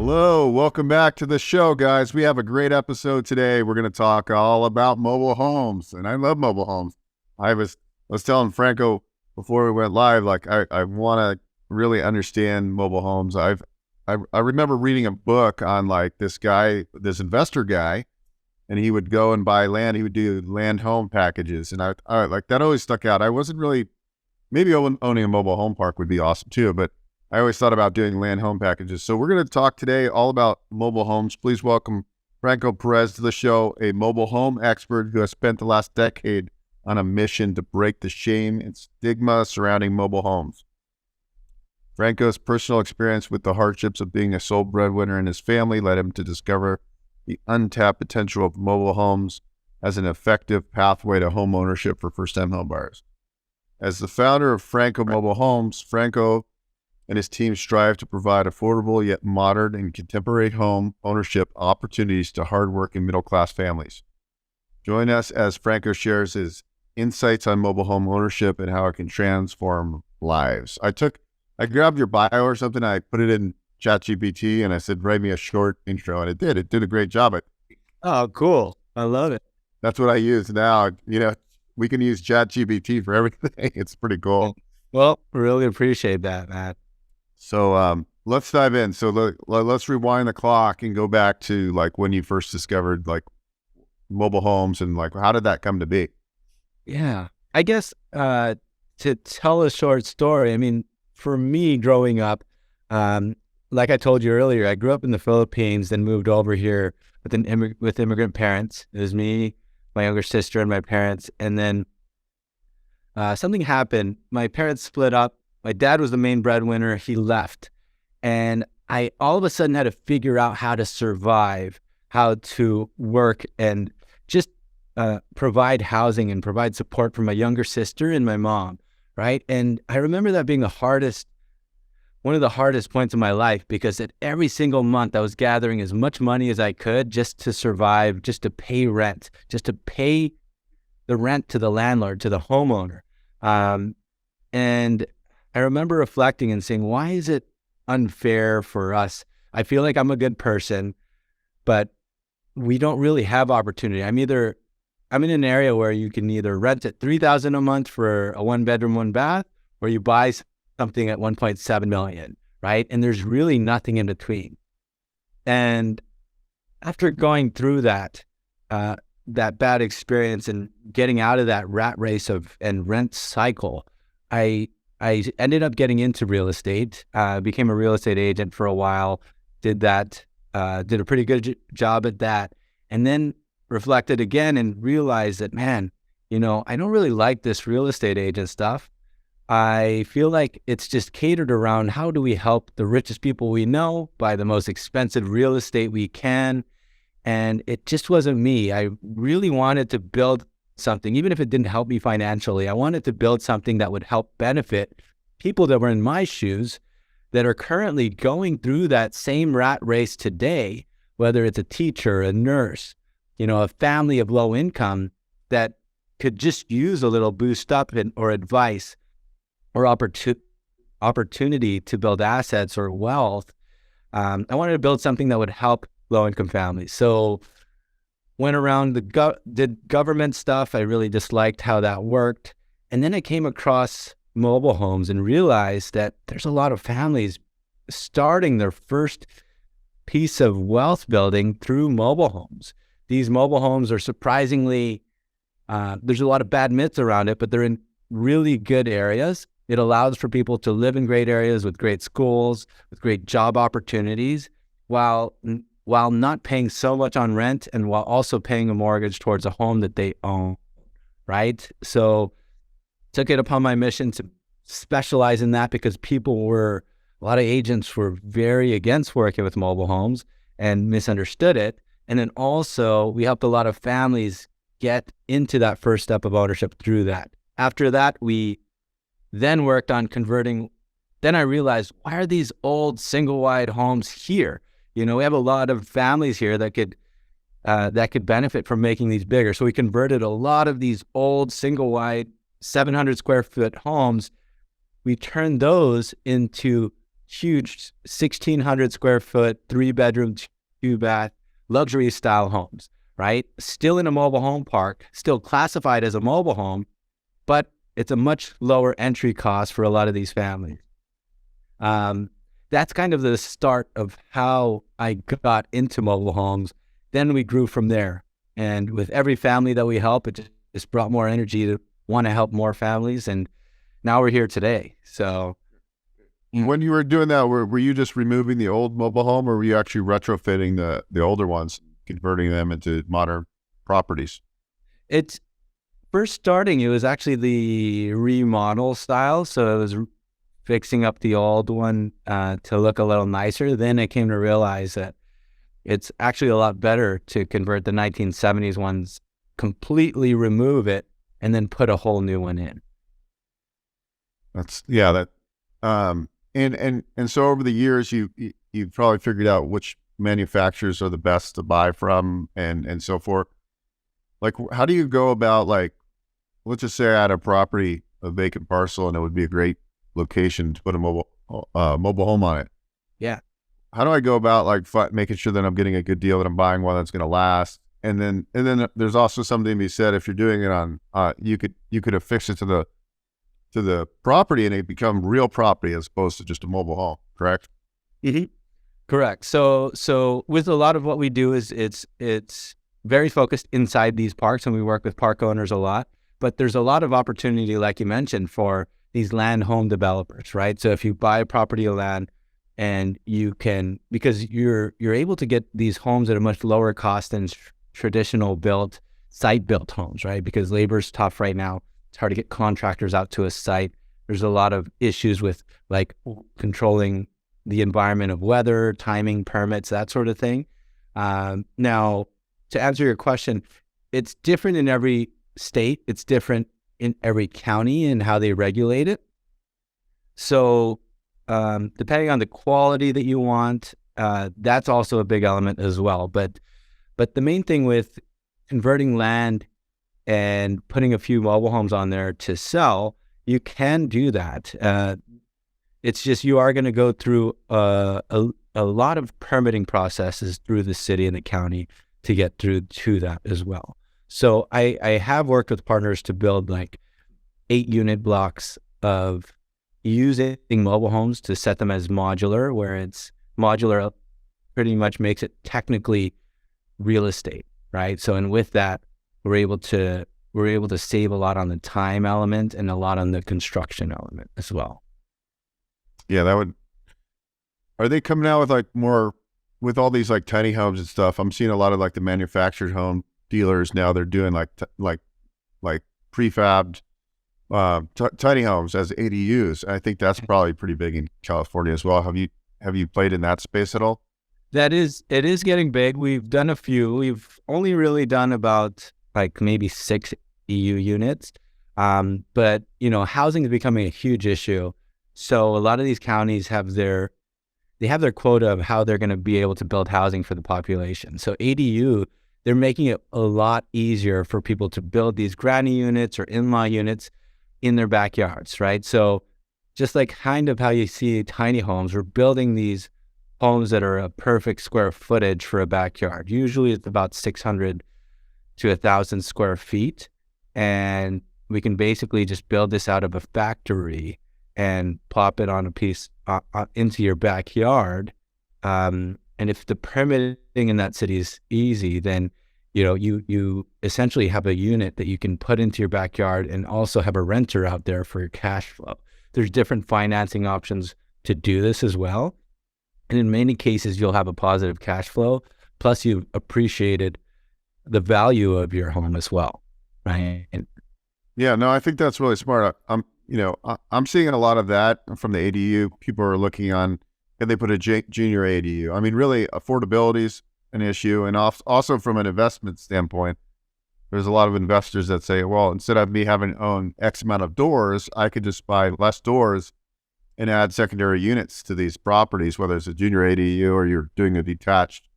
Hello, welcome back to the show, guys. We have a great episode today. We're going to talk all about mobile homes, and I love mobile homes. I was telling Franco before we went live, like I want to really understand mobile homes. I remember reading a book on like this investor guy, and he would go and buy land. He would do land home packages, and I like that always stuck out. I wasn't really maybe owning a mobile home park would be awesome too, but I always thought about doing land home packages. So we're going to talk today all about mobile homes. Please welcome Franco Perez to the show, a mobile home expert who has spent the last decade on a mission to break the shame and stigma surrounding mobile homes. Franco's personal experience with the hardships of being a sole breadwinner in his family led him to discover the untapped potential of mobile homes as an effective pathway to home ownership for first-time home buyers. As the founder of Franco Mobile Homes, Franco and his team strive to provide affordable yet modern and contemporary home ownership opportunities to hardworking middle-class families. Join us as Franco shares his insights on mobile home ownership and how it can transform lives. I grabbed your bio or something, I put it in ChatGPT, and I said, write me a short intro, and it did. It did a great job. Oh, cool. I love it. That's what I use now. We can use ChatGPT for everything. It's pretty cool. Well, really appreciate that, Matt. So let's dive in. So let's rewind the clock and go back to like when you first discovered like mobile homes and like how did that come to be? Yeah, I guess to tell a short story, I mean, for me growing up, like I told you earlier, I grew up in the Philippines, then moved over here with immigrant parents. It was me, my younger sister, and my parents. And then something happened. My parents split up. My dad was the main breadwinner. He left. And I all of a sudden had to figure out how to survive, how to work and just provide housing and provide support for my younger sister and my mom, right? And I remember that being one of the hardest points of my life, because at every single month I was gathering as much money as I could just to survive, just to pay rent, just to pay the rent to the landlord, to the homeowner. And I remember reflecting and saying, why is it unfair for us? I feel like I'm a good person, but we don't really have opportunity. I'm in an area where you can either rent at $3,000 a month for a 1-bedroom, 1-bath, or you buy something at $1.7 million, right? And there's really nothing in between. And after going through that bad experience and getting out of that rat race and rent cycle, I ended up getting into real estate, became a real estate agent for a while, did a pretty good job at that, and then reflected again and realized that, man, I don't really like this real estate agent stuff. I feel like it's just catered around how do we help the richest people we know buy the most expensive real estate we can, and it just wasn't me. I really wanted to build something, even if it didn't help me financially. I wanted to build something that would help benefit people that were in my shoes that are currently going through that same rat race today, whether it's a teacher, a nurse, a family of low income that could just use a little boost up or advice or opportunity to build assets or wealth. I wanted to build something that would help low income families. So went around did government stuff. I really disliked how that worked. And then I came across mobile homes and realized that there's a lot of families starting their first piece of wealth building through mobile homes. These mobile homes are surprisingly, there's a lot of bad myths around it, but they're in really good areas. It allows for people to live in great areas with great schools, with great job opportunities, while not paying so much on rent and while also paying a mortgage towards a home that they own, right? So took it upon my mission to specialize in that because a lot of agents were very against working with mobile homes and misunderstood it. And then also we helped a lot of families get into that first step of ownership through that. After that, we then worked on converting. Then I realized, why are these old single-wide homes here? We have a lot of families here that could benefit from making these bigger. So we converted a lot of these old single-wide 700 square foot homes. We turned those into huge 1,600 square foot, 3-bedroom, 2-bath, luxury style homes, right? Still in a mobile home park, still classified as a mobile home, but it's a much lower entry cost for a lot of these families. That's kind of the start of how I got into mobile homes. Then we grew from there. And with every family that we help, it just brought more energy to want to help more families. And now we're here today. So when you were doing that, were you just removing the old mobile home, or were you actually retrofitting the older ones, converting them into modern properties? It's first starting, it was actually the remodel style. So it was fixing up the old one to look a little nicer. Then I came to realize that it's actually a lot better to convert the 1970s ones, completely remove it, and then put a whole new one in. And so over the years, you've probably figured out which manufacturers are the best to buy from and so forth. Like, how do you go about, like, let's just say I had a property, a vacant parcel, and it would be a great location to put a mobile home on it. Yeah. How do I go about, like, making sure that I'm getting a good deal, that I'm buying one that's going to last? And then there's also something to be said, if you're doing it on, you could affix it to the property and it become real property as opposed to just a mobile home. Correct? Mm-hmm. Correct. So with a lot of what we do is it's very focused inside these parks, and we work with park owners a lot. But there's a lot of opportunity, like you mentioned, for these land home developers, right? So if you buy a property of land, and you can, because you're able to get these homes at a much lower cost than traditional site built homes, right? Because labor's tough right now. It's hard to get contractors out to a site. There's a lot of issues with, like, controlling the environment of weather, timing, permits, that sort of thing. Now, to answer your question, it's different in every state. It's different in every county and how they regulate it. So depending on the quality that you want, that's also a big element as well. But the main thing with converting land and putting a few mobile homes on there to sell, you can do that. It's just you are going to go through a lot of permitting processes through the city and the county to get through to that as well. So I have worked with partners to build like 8-unit blocks of using mobile homes to set them as modular, where it's modular pretty much makes it technically real estate, right? So, and with that, we're able to save a lot on the time element and a lot on the construction element as well. Yeah, are they coming out with like more, with all these like tiny homes and stuff? I'm seeing a lot of like the manufactured home dealers now, they're doing like prefabbed tiny homes as ADUs. I think that's probably pretty big in California as well. Have you played in that space at all? It is getting big. We've done a few. We've only really done about like maybe 6 EU units. But housing is becoming a huge issue. So a lot of these counties have their quota of how they're going to be able to build housing for the population. So ADU, they're making it a lot easier for people to build these granny units or in-law units in their backyards, right? So just like kind of how you see tiny homes, we're building these homes that are a perfect square footage for a backyard. Usually it's about 600 to 1,000 square feet. And we can basically just build this out of a factory and pop it on a piece into your backyard. And if the permitting in that city is easy, then you essentially have a unit that you can put into your backyard and also have a renter out there for your cash flow. There's different financing options to do this as well. And in many cases, you'll have a positive cash flow. Plus, you've appreciated the value of your home as well, right? Yeah, no, I think that's really smart. I'm seeing a lot of that from the ADU. People are looking on, and they put a junior ADU. I mean, really, affordability is an issue. And also from an investment standpoint, there's a lot of investors that say, well, instead of me having to own X amount of doors, I could just buy less doors and add secondary units to these properties, whether it's a junior ADU or you're doing a detached,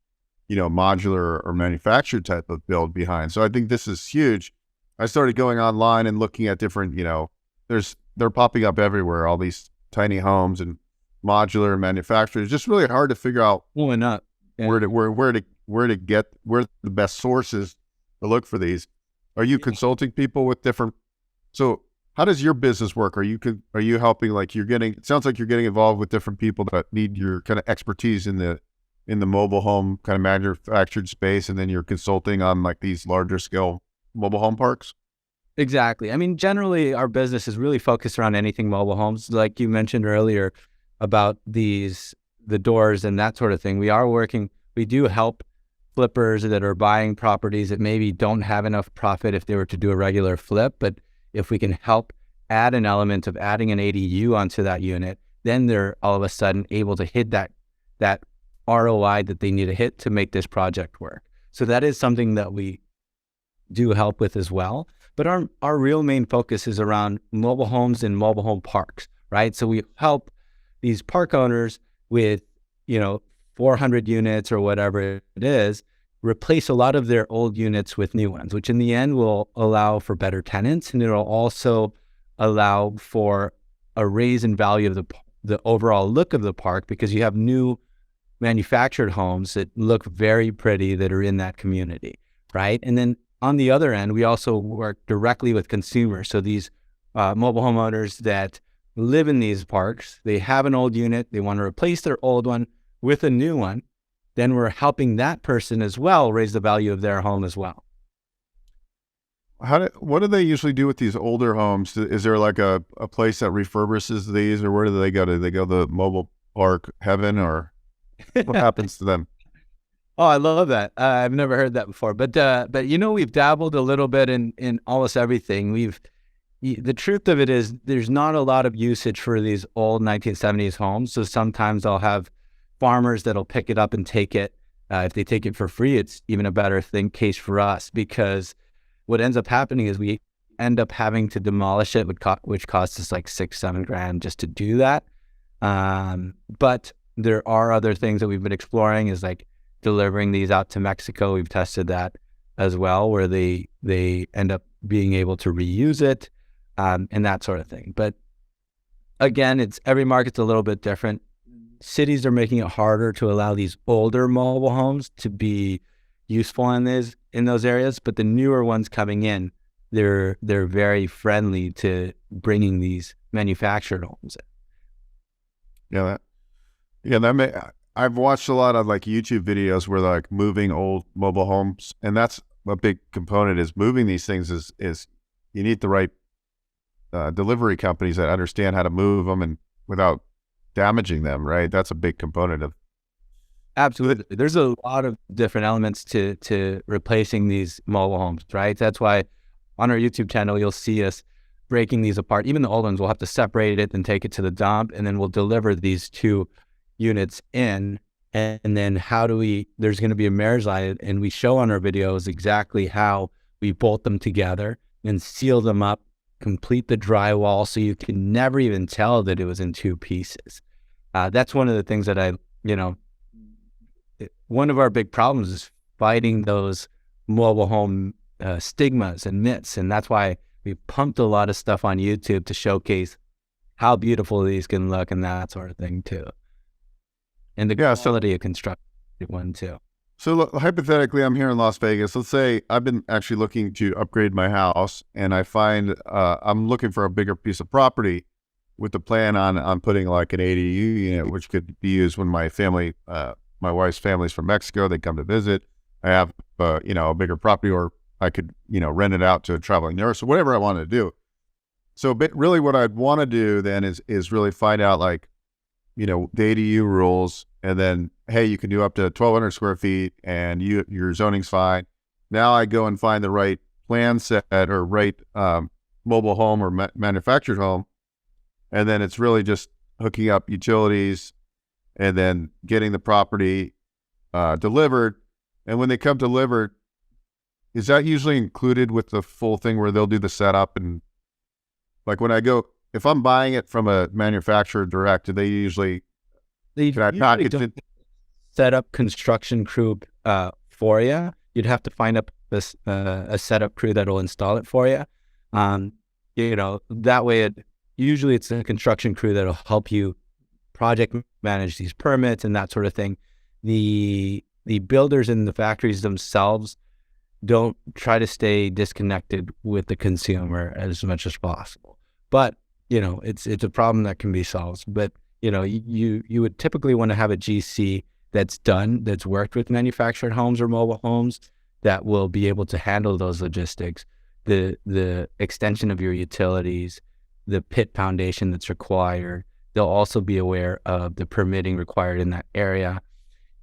modular or manufactured type of build behind. So I think this is huge. I started going online and looking at different, they're popping up everywhere, all these tiny homes, and modular manufacturers. It's just really hard to figure out Pulling up. Yeah. where the best sources to look for these. Are you consulting people with different? So how does your business work? Are you helping, like it sounds like you're getting involved with different people that need your kind of expertise in the mobile home kind of manufactured space, and then you're consulting on like these larger scale mobile home parks? Exactly. I mean, generally our business is really focused around anything mobile homes. Like you mentioned earlier about the doors and that sort of thing. We do help flippers that are buying properties that maybe don't have enough profit if they were to do a regular flip. But if we can help add an element of adding an ADU onto that unit, then they're all of a sudden able to hit that ROI that they need to hit to make this project work. So that is something that we do help with as well. But our real main focus is around mobile homes and mobile home parks, right? So we help these park owners with, 400 units or whatever it is, replace a lot of their old units with new ones, which in the end will allow for better tenants, and it'll also allow for a raise in value of the overall look of the park, because you have new manufactured homes that look very pretty that are in that community, right? And then on the other end, we also work directly with consumers. So these mobile homeowners that live in these parks, they have an old unit, they want to replace their old one with a new one, then we're helping that person as well raise the value of their home as well. What do they usually do with these older homes? Is there like a place that refurbishes these, or where do they go? Do they go to the mobile park heaven, or what happens to them? Oh, I love that. I've never heard that before, but we've dabbled a little bit in almost everything. The truth of it is there's not a lot of usage for these old 1970s homes. So sometimes I'll have farmers that'll pick it up and take it. If they take it for free, it's even a better case for us, because what ends up happening is we end up having to demolish it, which costs us like $6-7 just to do that. But there are other things that we've been exploring, is like delivering these out to Mexico. We've tested that as well, where they end up being able to reuse it, and that sort of thing. But again, every market's a little bit different. Cities are making it harder to allow these older mobile homes to be useful in those areas, but the newer ones coming in, they're very friendly to bringing these manufactured homes in. I've watched a lot of like YouTube videos where like moving old mobile homes, and that's a big component, is moving these things is you need the right delivery companies that understand how to move them and without damaging them, right? That's a big component of. Absolutely. There's a lot of different elements to replacing these mobile homes, right? That's why on our YouTube channel, you'll see us breaking these apart. Even the old ones, we'll have to separate it and take it to the dump, and then we'll deliver these two units in. And then there's going to be a marriage line, and we show on our videos exactly how we bolt them together and seal them up, complete the drywall, so you can never even tell that it was in two pieces. That's one of the things that one of our big problems is fighting those mobile home stigmas and myths. And that's why we pumped a lot of stuff on YouTube to showcase how beautiful these can look and that sort of thing too. And the quality of construction one too. So look, hypothetically, I'm here in Las Vegas. Let's say I've been actually looking to upgrade my house, and I find I'm looking for a bigger piece of property with the plan on putting like an ADU unit, which could be used when my wife's family's from Mexico. They come to visit. I have a bigger property, or I could rent it out to a traveling nurse, or whatever I want to do. So, but really, what I'd want to do then is really find out like the ADU rules. And then, hey, you can do up to 1,200 square feet, and your zoning's fine. Now I go and find the right plan set or right mobile home or manufactured home, and then it's really just hooking up utilities and then getting the property delivered. And when they come delivered, is that usually included with the full thing where they'll do the setup? And like if I'm buying it from a manufacturer direct, do they usually... don't set up construction crew for you. You'd have to find up a setup crew that will install it for you. That way, usually it's a construction crew that'll help you project manage these permits and that sort of thing. The builders and the factories themselves don't try to stay disconnected with the consumer as much as possible. But, it's a problem that can be solved. But, you would typically want to have a GC that's worked with manufactured homes or mobile homes that will be able to handle those logistics, the extension of your utilities, the pit foundation that's required. They'll also be aware of the permitting required in that area.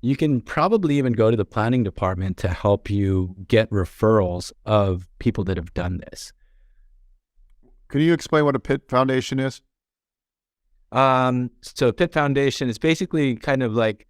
You can probably even go to the planning department to help you get referrals of people that have done this. Can you explain what a pit foundation is? So pit foundation is basically kind of like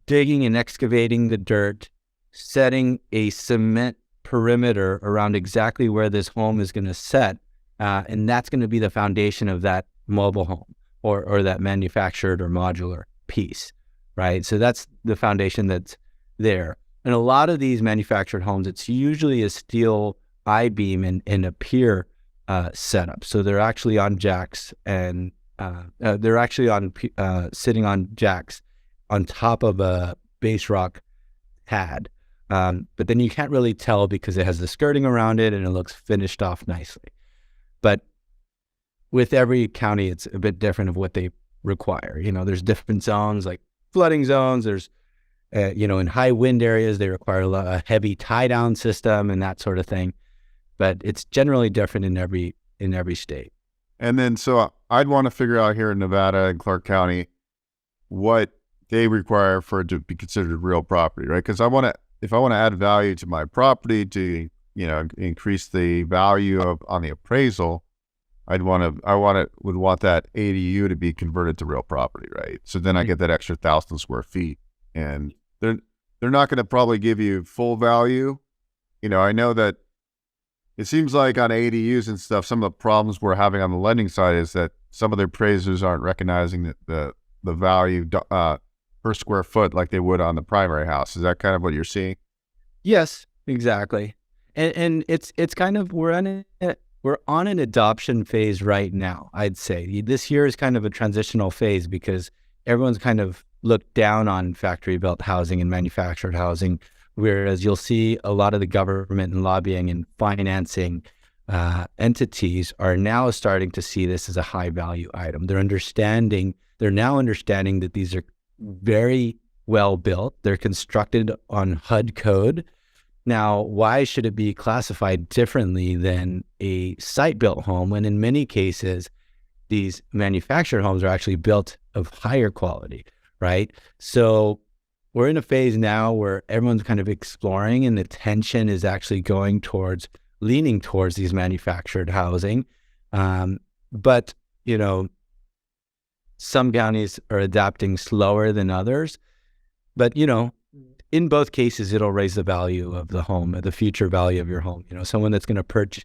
digging and excavating the dirt, setting a cement perimeter around exactly where this home is going to set. And that's going to be the foundation of that mobile home or that manufactured or modular piece, right? So that's the foundation that's there. And a lot of these manufactured homes, it's usually a steel I-beam and a pier setup. So they're actually on jacks and they're actually sitting on jacks on top of a base rock pad. But then you can't really tell because it has the skirting around it and it looks finished off nicely. But with every county, it's a bit different of what they require. There's different zones like flooding zones. There's, in high wind areas, they require a heavy tie down system and that sort of thing. But it's generally different in every state. And then, so I'd want to figure out here in Nevada and Clark County what they require for it to be considered real property, right? Because if I want to add value to my property to, increase the value on the appraisal, would want that ADU to be converted to real property, right? So then I get that extra 1,000 square feet, and they're not going to probably give you full value. I know that it seems like on ADUs and stuff, some of the problems we're having on the lending side is that some of the appraisers aren't recognizing that the value per square foot like they would on the primary house. Is that kind of what you're seeing? Yes, exactly. And it's kind of we're on an adoption phase right now. I'd say this year is kind of a transitional phase because everyone's kind of looked down on factory built housing and manufactured housing, whereas you'll see a lot of the government and lobbying and financing entities are now starting to see this as a high value item. They're now understanding that these are very well built. They're constructed on HUD code. Now, why should it be classified differently than a site-built home when in many cases these manufactured homes are actually built of higher quality, right? So we're in a phase now where everyone's kind of exploring and attention is actually leaning towards these manufactured housing. But, some counties are adapting slower than others. But, in both cases, it'll raise the value of the home, the future value of your home. Someone that's going to purchase,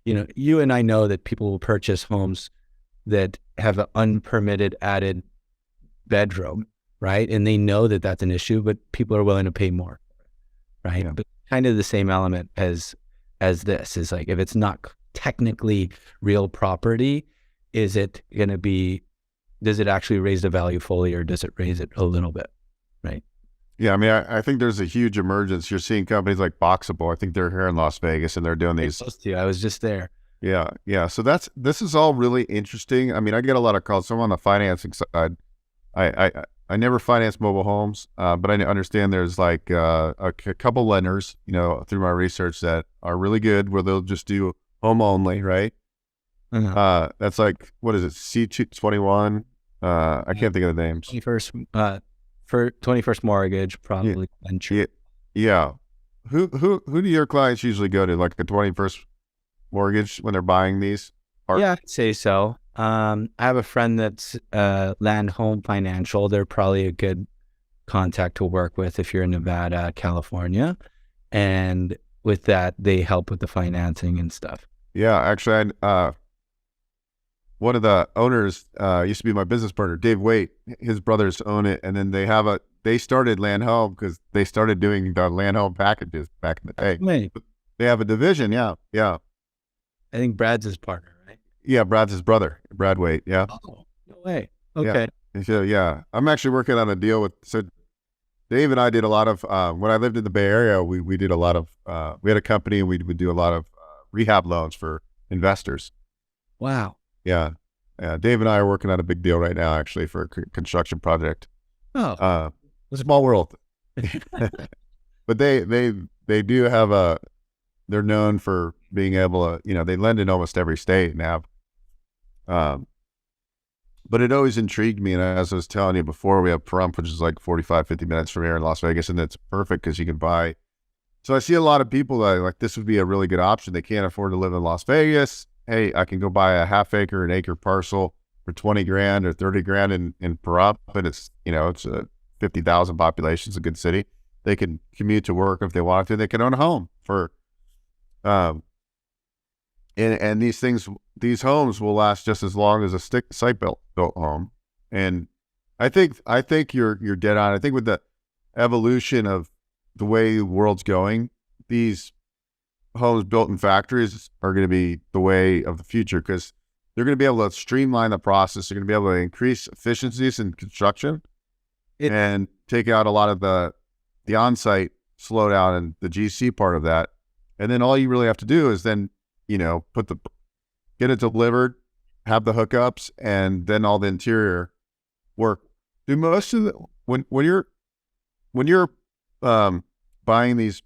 you and I know that people will purchase homes that have an unpermitted added bedroom, right? And they know that that's an issue, but people are willing to pay more, right? Yeah. But kind of the same element as this is like, if it's not technically real property, does it actually raise the value fully or does it raise it a little bit, right? Yeah, I mean, I think there's a huge emergence. You're seeing companies like Boxable. I think they're here in Las Vegas, and they're doing these. Close to you. I was just there. Yeah. So this is all really interesting. I mean, I get a lot of calls. So I'm on the financing side. I never financed mobile homes, but I understand there's like a couple lenders, through my research that are really good, where they'll just do home only, right? Uh-huh. That's like, what is it? C21. I can't think of the names. 21st mortgage, probably. Yeah. Who do your clients usually go to? Like the 21st mortgage when they're buying these? Yeah, I'd say so. I have a friend that's Land Home Financial. They're probably a good contact to work with if you're in Nevada, California. And with that, they help with the financing and stuff. Yeah, actually, one of the owners used to be my business partner, Dave Waite. His brothers own it, and then they started Land Home because they started doing the Land Home packages back in the day. Wait. They have a division, yeah. I think Brad's his partner, right? Yeah, Brad's his brother, Brad Waite, yeah. Oh, no way. Okay. So yeah, I'm actually working on a deal with. So Dave and I did a lot of when I lived in the Bay Area. We did a lot of. We had a company and we would do a lot of rehab loans for investors. Wow. Yeah, yeah. Dave and I are working on a big deal right now, actually, for a construction project. Oh, It's a small world, but they do have a. They're known for being able to, they lend in almost every state and have. But it always intrigued me, and as I was telling you before, we have Pahrump, which is like 45, 50 minutes from here in Las Vegas, and it's perfect because you can buy. So I see a lot of people that like this would be a really good option. They can't afford to live in Las Vegas. Hey, I can go buy a half acre, an acre parcel for 20 grand or 30 grand in Pahrump, and it's a 50,000 population. It's a good city. They can commute to work if they want to. They can own a home for, and these homes will last just as long as a site built home. And I think you're dead on. I think with the evolution of the way the world's going, these homes built in factories are going to be the way of the future because they're going to be able to streamline the process. They're going to be able to increase efficiencies in construction and take out a lot of the on-site slowdown and the GC part of that. And then all you really have to do is then, get it delivered, have the hookups, and then all the interior work. Do most of the when you're buying these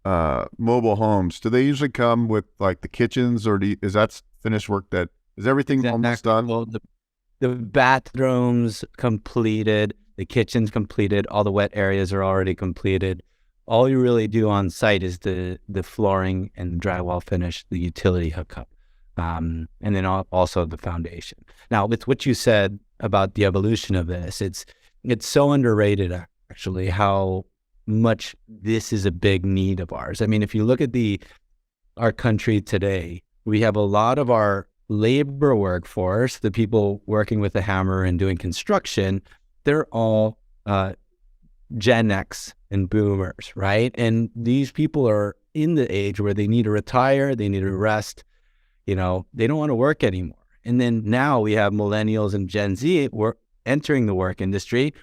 mobile homes, do they usually come with like the kitchens, or is that finished work? That is everything almost done? Well, the bathrooms completed, the kitchen's completed, all the wet areas are already completed. All you really do on site is the flooring and drywall finish, the utility hookup, and then also the foundation. Now, with what you said about the evolution of this, it's so underrated actually how much this is a big need of ours. I mean, if you look at our country today, we have a lot of our labor workforce, the people working with the hammer and doing construction, they're all Gen X and boomers, right? And these people are in the age where they need to retire, they need to rest, they don't want to work anymore. And then now we have millennials and Gen Z entering the work industry.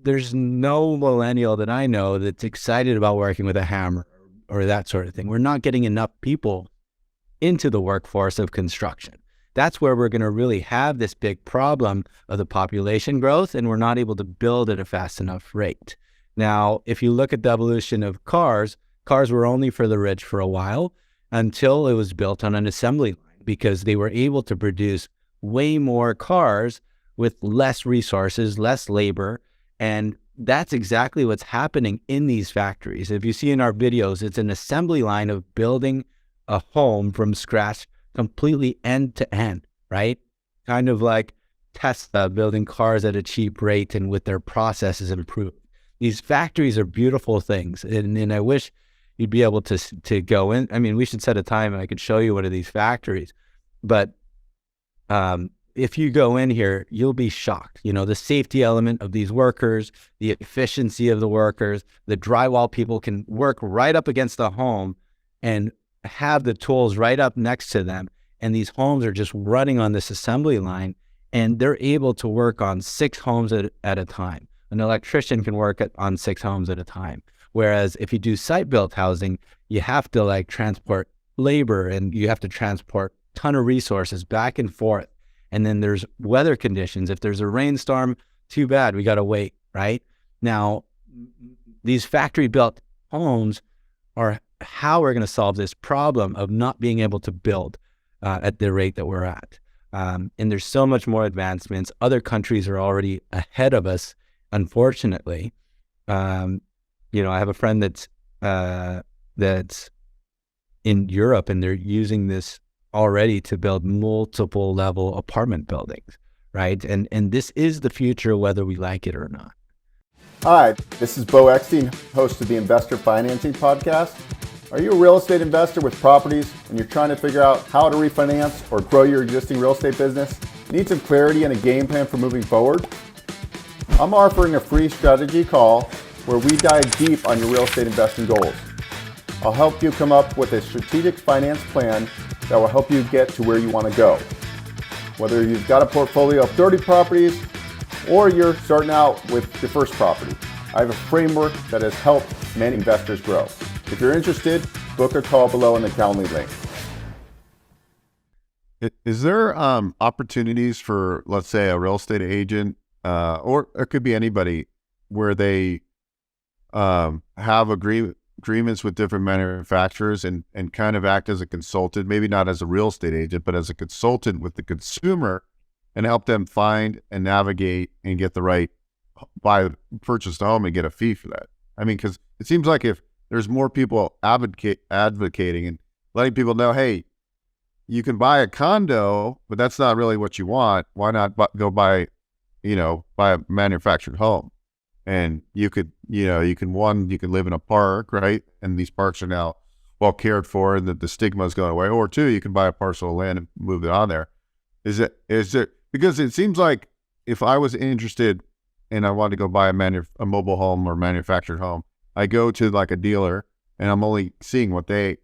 There's no millennial that I know that's excited about working with a hammer or that sort of thing. We're not getting enough people into the workforce of construction. That's where we're going to really have this big problem of the population growth, and we're not able to build at a fast enough rate. Now, if you look at the evolution of cars were only for the rich for a while until it was built on an assembly line because they were able to produce way more cars with less resources, less labor, and that's exactly what's happening in these factories. If you see in our videos, it's an assembly line of building a home from scratch, completely end to end, right? Kind of like Tesla building cars at a cheap rate and with their processes improved. These factories are beautiful things, and I wish you'd be able to go in. I mean, we should set a time and I could show you one of these factories. But if you go in here, you'll be shocked. The safety element of these workers, the efficiency of the workers, the drywall people can work right up against the home and have the tools right up next to them. And these homes are just running on this assembly line, and they're able to work on 6 homes at a time. An electrician can work on 6 homes at a time. Whereas if you do site-built housing, you have to transport labor and you have to transport a ton of resources back and forth. And then there's weather conditions. If there's a rainstorm, too bad, we got to wait, right? Now, these factory-built homes are how we're going to solve this problem of not being able to build at the rate that we're at. And there's so much more advancements. Other countries are already ahead of us, unfortunately. I have a friend that's in Europe, and they're using this already to build multiple level apartment buildings, right? And this is the future, whether we like it or not. Hi, this is Beau, host of the Investor Financing Podcast. Are you a real estate investor with properties and you're trying to figure out how to refinance or grow your existing real estate business? Need some clarity and a game plan for moving forward? I'm offering a free strategy call where we dive deep on your real estate investing goals. I'll help you come up with a strategic finance plan that will help you get to where you want to go. Whether you've got a portfolio of 30 properties or you're starting out with your first property, I have a framework that has helped many investors grow. If you're interested, book a call below in the Calendly link. Is there opportunities for, let's say, a real estate agent, or it could be anybody, where they have agreements with different manufacturers and kind of act as a consultant, maybe not as a real estate agent, but as a consultant with the consumer, and help them find and navigate and get the right purchase the home and get a fee for that? I mean, because it seems like if there's more people advocating and letting people know, hey, you can buy a condo, but that's not really what you want. Why not go buy a manufactured home? And you can live in a park, right? And these parks are now well cared for, and the stigma is going away. Or two, you can buy a parcel of land and move it on there. Is it because it seems like if I was interested and I wanted to go buy a mobile home or manufactured home, I go to like a dealer and I'm only seeing what they,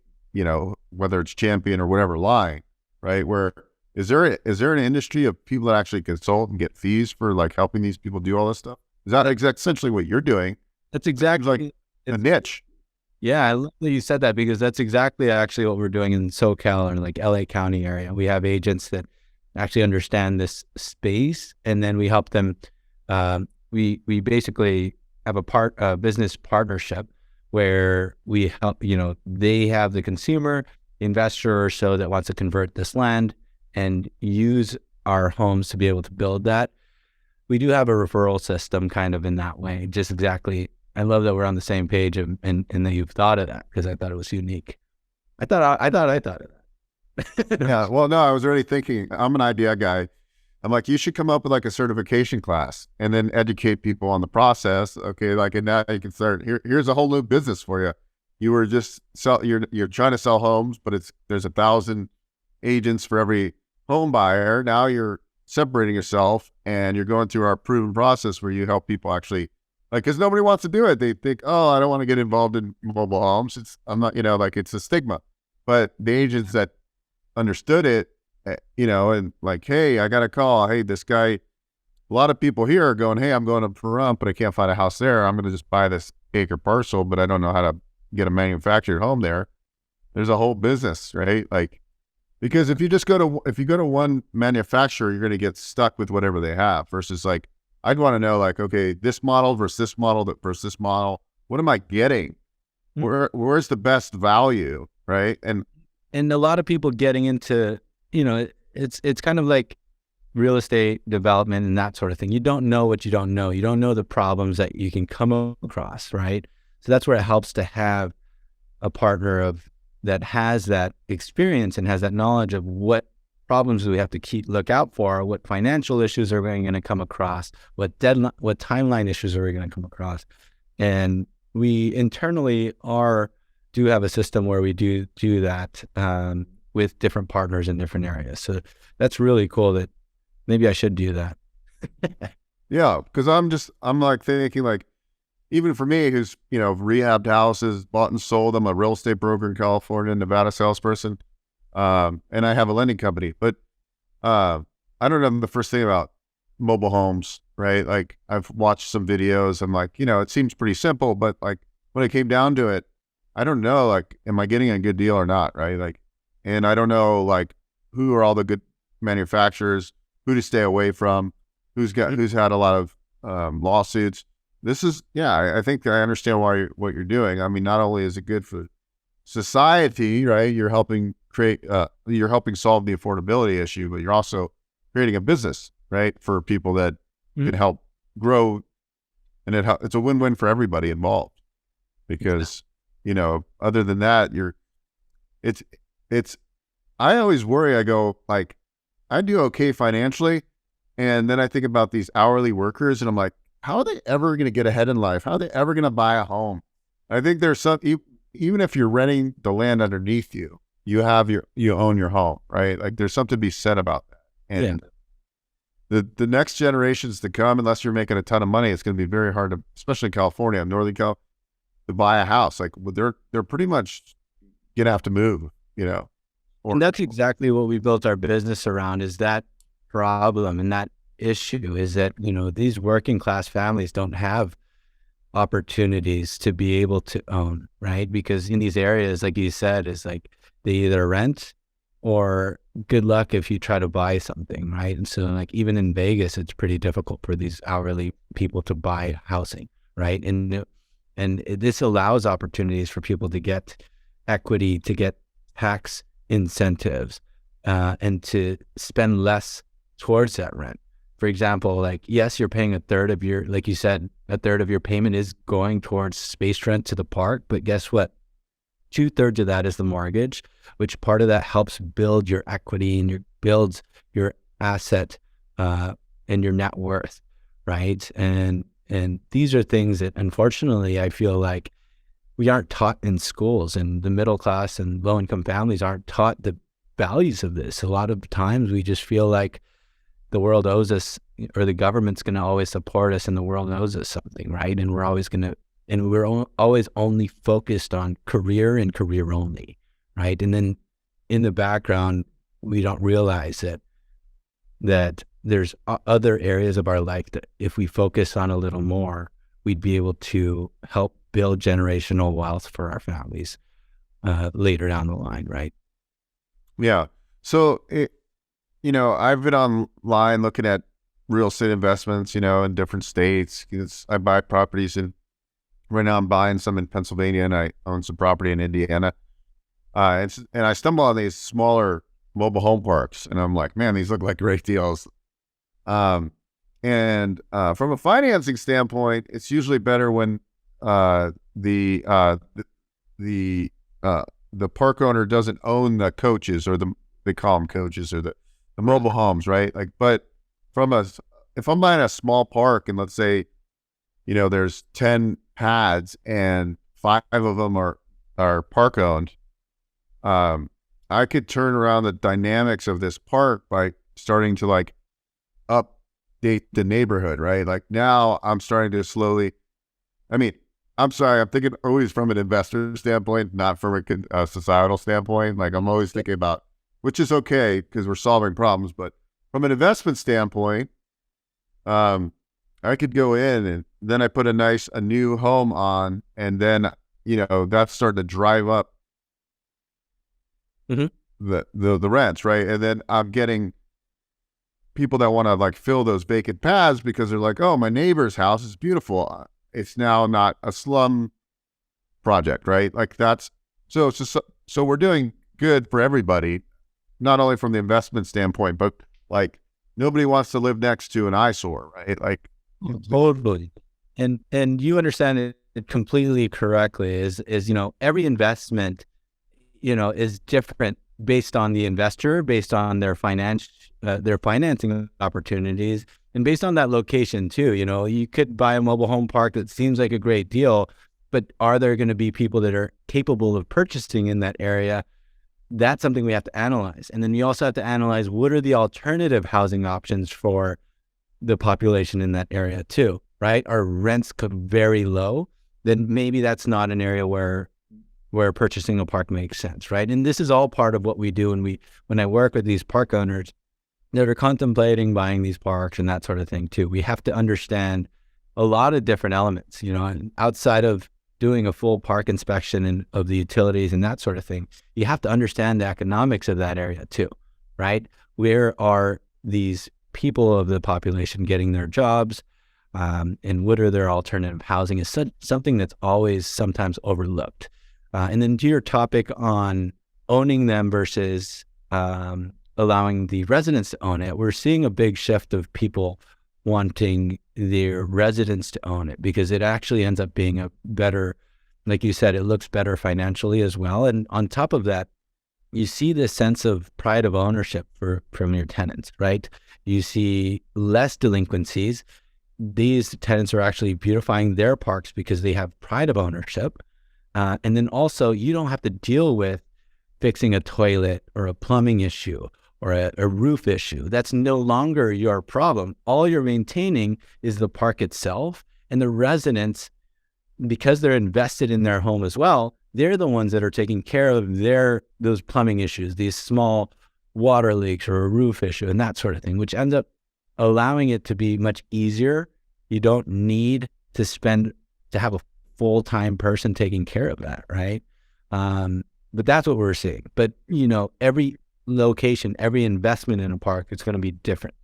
whether it's Champion or whatever line, right? Where is there an industry of people that actually consult and get fees for like helping these people do all this stuff? Is that essentially what you're doing? That's exactly like a niche. Yeah, I love that you said that, because that's exactly actually what we're doing in SoCal or like LA County area. We have agents that actually understand this space, and then we help them. We basically have a business partnership where we help, they have the consumer, investor or so that wants to convert this land and use our homes to be able to build that. We do have a referral system kind of in that way. Just exactly. I love that we're on the same page and that you've thought of that, because I thought it was unique. I thought of that. Yeah. Well, no, I was already thinking, I'm an idea guy. I'm like, you should come up with like a certification class and then educate people on the process. Okay. Like, and now you can start, here's a whole new business for you. You were just you're trying to sell homes, but there's 1,000 agents for every home buyer. Now you're separating yourself and you're going through our proven process where you help people actually, like, because nobody wants to do it. They think, oh, I don't want to get involved in mobile homes. I'm not, like it's a stigma. But the agents that understood it, and like, hey, I got a call. Hey, this guy, a lot of people here are going, hey, I'm going to Pahrump, but I can't find a house there. I'm going to just buy this acre parcel, but I don't know how to get a manufactured home there. There's a whole business, right? Like, because if you go to one manufacturer, you're going to get stuck with whatever they have versus like, I'd want to know like, okay, this model versus this model versus this model. What am I getting? Where's the best value, right? And a lot of people getting into, it's kind of like real estate development and that sort of thing. You don't know what you don't know. You don't know the problems that you can come across, right? So that's where it helps to have a partner that has that experience and has that knowledge of what problems we have to look out for, what financial issues are we going to come across, what timeline issues are we going to come across. And we internally do have a system where we do that with different partners in different areas. So that's really cool. That maybe I should do that. Yeah, because I'm like thinking like, even for me, who's rehabbed houses, bought and sold. I'm a real estate broker in California, Nevada salesperson, and I have a lending company. But I don't know the first thing about mobile homes, right? Like I've watched some videos. I'm like, it seems pretty simple, but like when it came down to it, I don't know, like, am I getting a good deal or not, right? Like, and I don't know, like, who are all the good manufacturers, who to stay away from, who's had a lot of lawsuits. This is, I think I understand what you're doing. I mean, not only is it good for society, right? You're helping solve the affordability issue, but you're also creating a business, right? For people that can help grow, and it's a win-win for everybody involved. Because, other than that, I always worry. I go like, I do okay financially, and then I think about these hourly workers, and I'm like, how are they ever going to get ahead in life? How are they ever going to buy a home? I think there's some, even if you're renting the land underneath you, you own your home, right? Like there's something to be said about that. And the next generations to come, unless you're making a ton of money, it's going to be very hard to, especially in California, Northern California, to buy a house. Like they're pretty much going to have to move, And that's exactly what we built our business around, is that problem. And that issue is that, these working class families don't have opportunities to be able to own, right? Because in these areas, like you said, is like they either rent or good luck if you try to buy something, right? And so like even in Vegas, it's pretty difficult for these hourly people to buy housing, right? And this allows opportunities for people to get equity, to get tax incentives, and to spend less towards that rent. For example, like, yes, you're paying like you said, a third of your payment is going towards space rent to the park, but guess what? 2/3 of that is the mortgage, which part of that helps build your equity and builds your asset, and your net worth, right? And these are things that unfortunately I feel like we aren't taught in schools, and the middle class and low income families aren't taught the values of this. A lot of times we just feel like the world owes us, or the government's going to always support us, and the world owes us something, right? And we're always always only focused on career and career only, right? And then in the background, we don't realize that there's other areas of our life that if we focus on a little more, we'd be able to help build generational wealth for our families later down the line, right? Yeah. So, I've been online looking at real estate investments, in different states. I buy properties right now I'm buying some in Pennsylvania, and I own some property in Indiana. And I stumble on these smaller mobile home parks, and I'm like, man, these look like great deals. From a financing standpoint, it's usually better when the park owner doesn't own the coaches, or they call them coaches, or the mobile homes, right? Like, but if I'm buying a small park, and let's say, there's 10 pads and 5 of them are park owned, I could turn around the dynamics of this park by starting to like update the neighborhood, right? Like now I'm starting to slowly, I'm sorry, I'm thinking always from an investor standpoint, not from a societal standpoint. Like I'm always thinking about, which is okay because we're solving problems, but from an investment standpoint, I could go in and then I put a new home on, and then, that's starting to drive up the rents, right? And then I'm getting people that want to like fill those vacant pads because they're like, oh, my neighbor's house is beautiful. It's now not a slum project, right? Like so we're doing good for everybody, not only from the investment standpoint, but like nobody wants to live next to an eyesore, right? Like totally. And you understand it completely correctly is, every investment, is different based on the investor, based on their financing opportunities, and based on that location too. You could buy a mobile home park that seems like a great deal, but are there going to be people that are capable of purchasing in that area? That's something we have to analyze. And then you also have to analyze what are the alternative housing options for the population in that area too, right? Are rents very low? Then maybe that's not an area where purchasing a park makes sense, right? And this is all part of what we do when I work with these park owners that are contemplating buying these parks and that sort of thing too. We have to understand a lot of different elements, and outside of doing a full park inspection and of the utilities and that sort of thing, you have to understand the economics of that area too, right? Where are these people of the population getting their jobs, and what are their alternative housing is something that's always sometimes overlooked. And then to your topic on owning them versus allowing the residents to own it, we're seeing a big shift of people wanting their residents to own it because it actually ends up being a better, like you said, it looks better financially as well. And on top of that, you see this sense of pride of ownership from your tenants, right? You see less delinquencies. These tenants are actually beautifying their parks because they have pride of ownership. And then also, you don't have to deal with fixing a toilet or a plumbing issue or a roof issue. That's no longer your problem. All you're maintaining is the park itself, and the residents, because they're invested in their home as well, they're the ones that are taking care of those plumbing issues, these small water leaks or a roof issue and that sort of thing, which ends up allowing it to be much easier. You don't need to have a full-time person taking care of that, right? But that's what we're seeing. But, every location, every investment in a park is going to be different.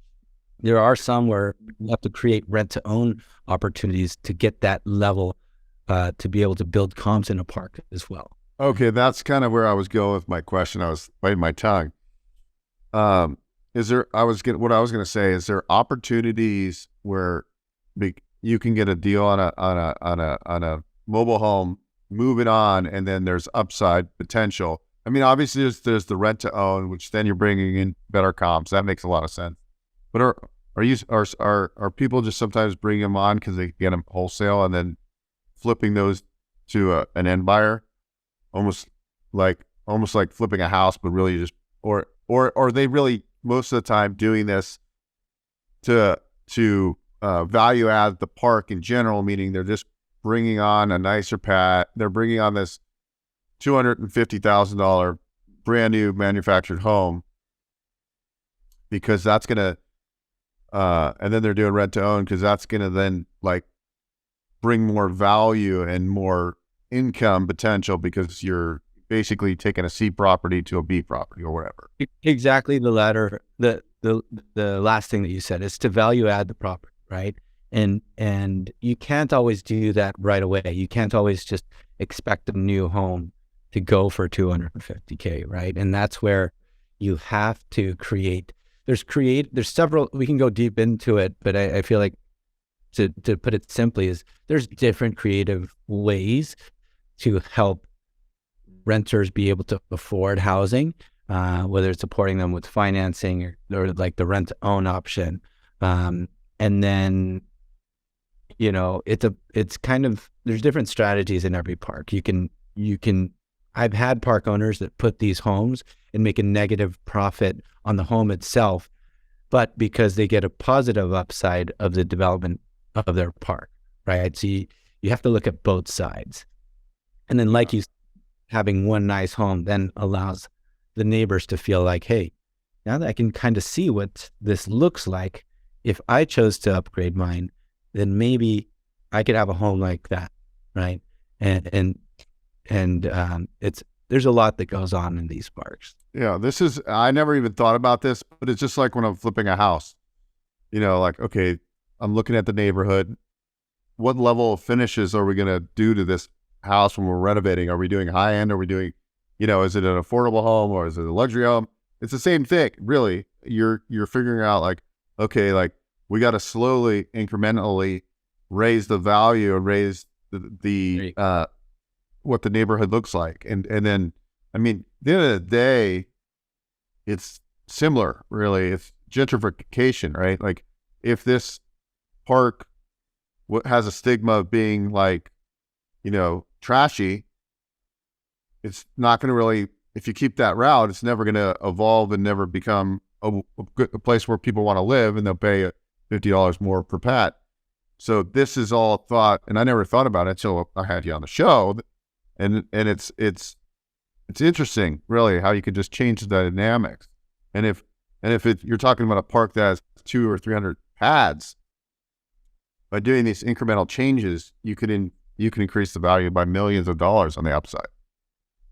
There are some where you have to create rent-to-own opportunities to get that level to be able to build comps in a park as well. Okay, that's kind of where I was going with my question. I was biting my tongue. What I was going to say is there opportunities where you can get a deal on a mobile home, move it on, and then there's upside potential. I mean, obviously there's the rent to own, which then you're bringing in better comps. That makes a lot of sense. But are people just sometimes bringing them on because they get them wholesale and then flipping those to an end buyer, almost like flipping a house, but really just or are they really most of the time doing this to value add the park in general, meaning they're just bringing on a nicer pad. They're bringing on this $250,000 brand new manufactured home because that's going to, and then they're doing rent to own because that's going to then like bring more value and more income potential because you're basically taking a C property to a B property or whatever. Exactly the latter. The last thing that you said is to value add the property, right? And you can't always do that right away. You can't always just expect a new home to go for $250K, right? And that's where you have to create. There's several. We can go deep into it, but I feel like to put it simply is there's different creative ways to help renters be able to afford housing, whether it's supporting them with financing or like the rent to own option. And then, it's kind of, there's different strategies in every park. I've had park owners that put these homes and make a negative profit on the home itself, but because they get a positive upside of the development of their park, right? So you have to look at both sides. And then like you having one nice home then allows the neighbors to feel like, hey, now that I can kind of see what this looks like, if I chose to upgrade mine, then maybe I could have a home like that, right? And there's a lot that goes on in these parks. Yeah, I never even thought about this, but it's just like when I'm flipping a house, like, okay, I'm looking at the neighborhood. What level of finishes are we going to do to this house when we're renovating? Are we doing high end? Are we doing, is it an affordable home or is it a luxury home? It's the same thing, really. You're figuring out like, okay, like we got to slowly, incrementally raise the value and raise the what the neighborhood looks like. And then, I mean, at the end of the day, it's similar, really. It's gentrification, right? Like if this park has a stigma of being like, trashy, it's not going to really, if you keep that route, it's never going to evolve and never become a place where people want to live and they'll pay $50 more per pet. So this is all thought, and I never thought about it until I had you on the show. And it's interesting, really, how you could just change the dynamics. And if you're talking about a park that has 200 or 300 pads, by doing these incremental changes, you can increase the value by millions of dollars on the upside.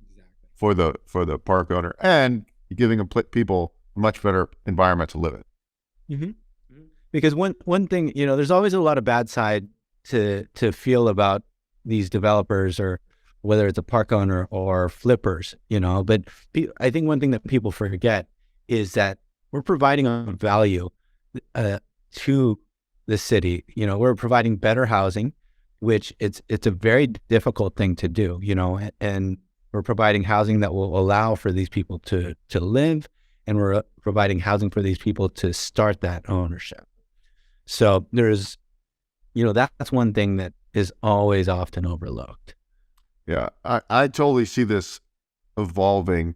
Exactly. For the park owner, and giving people a much better environment to live in. Mm-hmm. Because one thing, there's always a lot of bad side to feel about these developers, or whether it's a park owner or flippers, but I think one thing that people forget is that we're providing a value to the city. We're providing better housing, which it's a very difficult thing to do, and we're providing housing that will allow for these people to live, and we're providing housing for these people to start that ownership. So there's, that's one thing that is always often overlooked. Yeah, I totally see this evolving,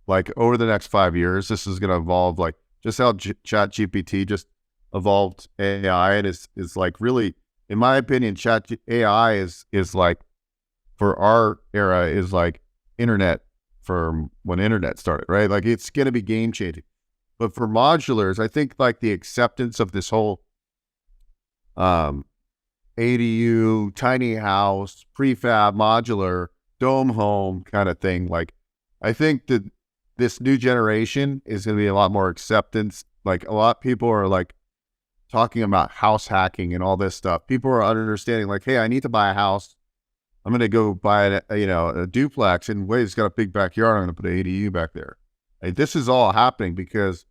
like over the next 5 years. This is going to evolve, like just how Chat GPT just evolved AI, and is like really, in my opinion, AI is like, for our era, is like internet from when internet started, right? Like it's going to be game changing. But for modulars, I think like the acceptance of this whole ADU, tiny house, prefab, modular, dome home kind of thing. Like, I think that this new generation is going to be a lot more acceptance. Like, a lot of people are like talking about house hacking and all this stuff. People are understanding like, hey, I need to buy a house. I'm going to go buy a duplex, and wait, it's got a big backyard. I'm going to put an ADU back there. Like, this is all happening because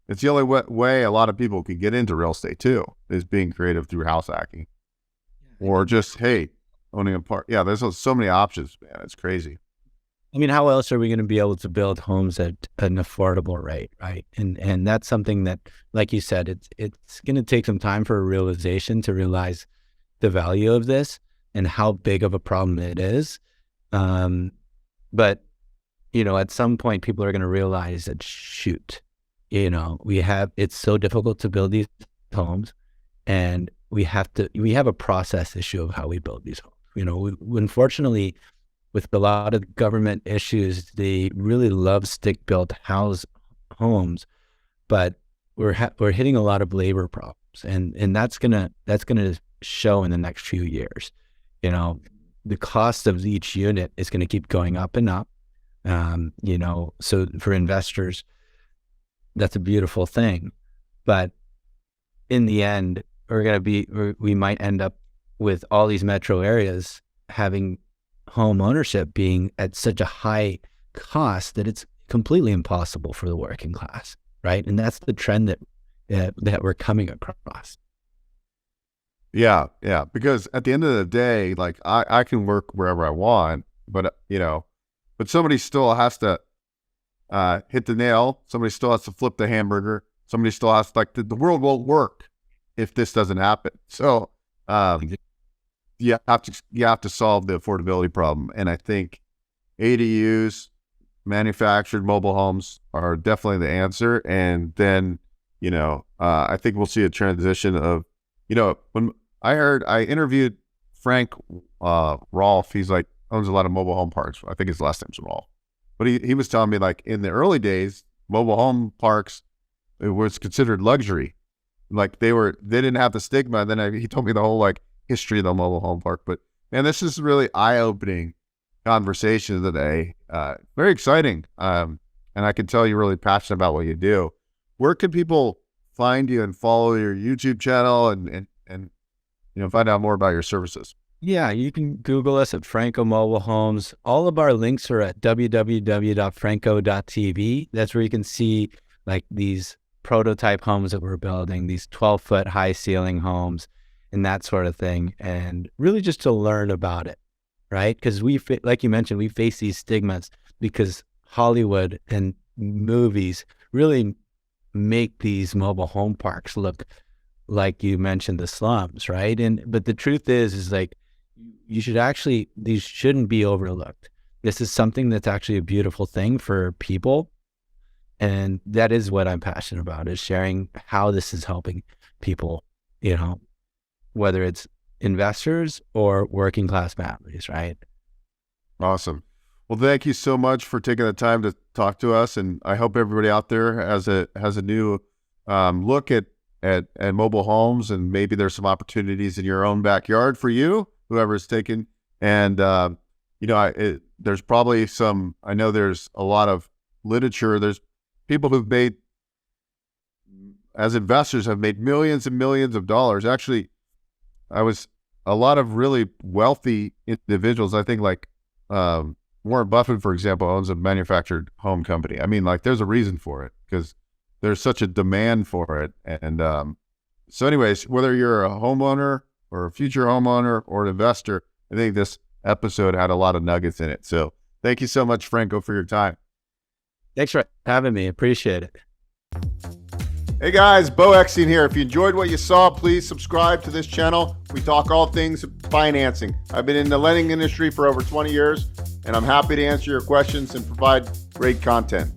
it's the only way a lot of people can get into real estate too, is being creative through house hacking. Or just, hey, owning a part. Yeah, there's so many options, man. It's crazy. I mean, how else are we going to be able to build homes at an affordable rate, right? And that's something that, like you said, it's going to take some time for a realization to realize the value of this and how big of a problem it is. But, at some point, people are going to realize that, shoot, it's so difficult to build these homes, and we have a process issue of how we build these homes. Unfortunately, with a lot of government issues, they really love stick-built homes, but we're hitting a lot of labor problems, and that's gonna show in the next few years. The cost of each unit is going to keep going up and up. So for investors, that's a beautiful thing, but in the end, we might end up with all these metro areas having home ownership being at such a high cost that it's completely impossible for the working class, right? And that's the trend that we're coming across. Yeah. Because at the end of the day, like I can work wherever I want, but somebody still has to hit the nail. Somebody still has to flip the hamburger. Somebody still has to, the world won't work if this doesn't happen. So you have to solve the affordability problem. And I think ADUs, manufactured mobile homes, are definitely the answer. And then, I think we'll see a transition of, when I interviewed Frank Rolfe, he's like, owns a lot of mobile home parks. I think his last name's Rolfe. But he was telling me, like, in the early days, mobile home parks, it was considered luxury. Like, they didn't have the stigma. And then he told me the whole like history of the mobile home park. But man, this is really eye-opening conversation today. Very exciting. And I can tell you're really passionate about what you do. Where can people find you and follow your YouTube channel and find out more about your services? Yeah, you can Google us at Franco Mobile Homes. All of our links are at www.franco.tv. That's where you can see like these prototype homes that we're building, these 12-foot high ceiling homes and that sort of thing. And really just to learn about it, right? Because like you mentioned, we face these stigmas because Hollywood and movies really make these mobile home parks look like you mentioned the slums, right? But the truth is like, these shouldn't be overlooked. This is something that's actually a beautiful thing for people. And that is what I'm passionate about, is sharing how this is helping people, whether it's investors or working class families, right? Awesome. Well, thank you so much for taking the time to talk to us. And I hope everybody out there has a new look at mobile homes, and maybe there's some opportunities in your own backyard for you, whoever's taken. And, there's probably I know there's a lot of literature. There's people who've made, as investors, have made millions and millions of dollars. Actually, a lot of really wealthy individuals, I think like Warren Buffett, for example, owns a manufactured home company. I mean, like, there's a reason for it because there's such a demand for it. And so anyways, whether you're a homeowner or a future homeowner or an investor, I think this episode had a lot of nuggets in it. So thank you so much, Franco, for your time. Thanks for having me. Appreciate it. Hey guys, Beau Eckstein here. If you enjoyed what you saw, please subscribe to this channel. We talk all things financing. I've been in the lending industry for over 20 years, and I'm happy to answer your questions and provide great content.